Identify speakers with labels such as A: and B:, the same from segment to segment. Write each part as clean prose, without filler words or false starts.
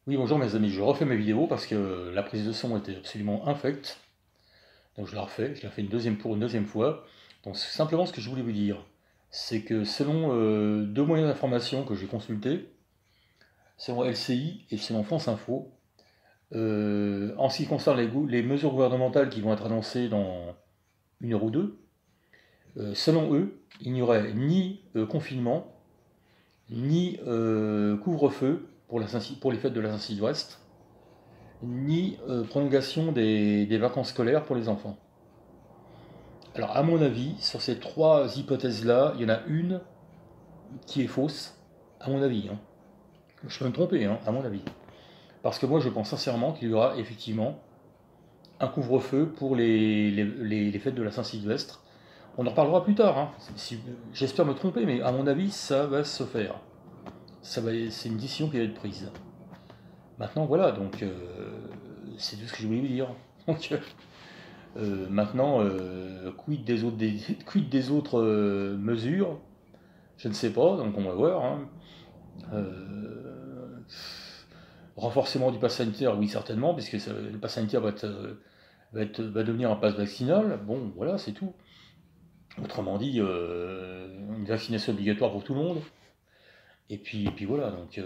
A: Oui, bonjour mes amis, je refais mes vidéos parce que la prise de son était absolument infecte. Donc je la refais, je la fais pour une deuxième fois. Donc simplement ce que je voulais vous dire, c'est que selon deux moyens d'information que j'ai consultés, selon LCI et selon France Info, en ce qui concerne les mesures gouvernementales qui vont être annoncées dans une heure ou deux, selon eux, il n'y aurait ni confinement, ni couvre-feu pour les fêtes de la Saint-Sylvestre, ni prolongation des vacances scolaires pour les enfants. Alors, à mon avis, sur ces trois hypothèses-là, il y en a une qui est fausse, à mon avis, hein. Je peux me tromper, hein, à mon avis. Parce que moi, je pense sincèrement qu'il y aura effectivement un couvre-feu pour les fêtes de la Saint-Sylvestre. On en reparlera plus tard, hein. J'espère me tromper, mais à mon avis, ça va se faire. C'est une décision qui va être prise. Maintenant, voilà, donc c'est tout ce que je voulais vous dire. Donc, maintenant, quid des autres mesures? Je ne sais pas, donc on va voir, hein. Euh, Renforcement du pass sanitaire, oui certainement, puisque le pass sanitaire va devenir un pass vaccinal. Bon, voilà, c'est tout. Autrement dit, une vaccination obligatoire pour tout le monde. Et puis voilà, donc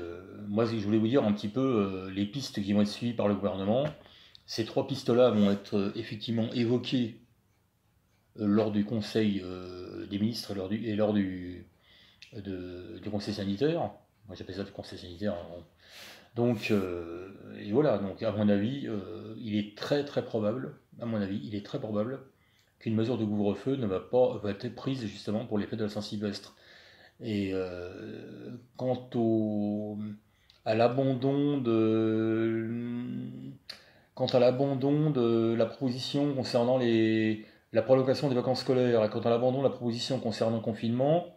A: moi je voulais vous dire un petit peu les pistes qui vont être suivies par le gouvernement. Ces trois pistes-là vont être effectivement évoquées lors du Conseil des ministres et du Conseil sanitaire. Moi j'appelle ça le Conseil sanitaire, hein. Donc, et voilà, donc à mon avis, il est très très probable, à mon avis, il est très probable qu'une mesure de couvre-feu ne va être prise justement pour les fêtes de la Saint-Sylvestre. Et quant à l'abandon de la proposition concernant la prolongation des vacances scolaires et quant à l'abandon de la proposition concernant le confinement,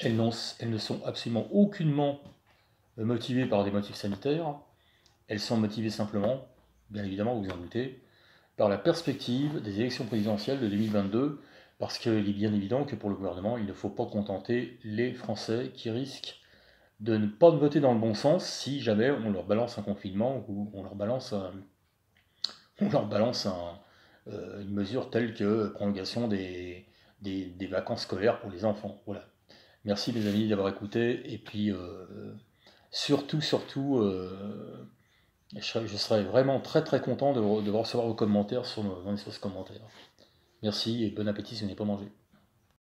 A: elles ne sont absolument aucunement motivées par des motifs sanitaires. Elles sont motivées simplement, bien évidemment, vous vous en doutez, par la perspective des élections présidentielles de 2022, parce qu'il est bien évident que pour le gouvernement, il ne faut pas contenter les Français qui risquent de ne pas voter dans le bon sens si jamais on leur balance un confinement ou une mesure telle que prolongation des vacances scolaires pour les enfants. Voilà. Merci les amis d'avoir écouté, et puis surtout, je serais vraiment très très content de recevoir vos commentaires sur mon espace commentaires. Merci et bon appétit si vous n'avez pas mangé.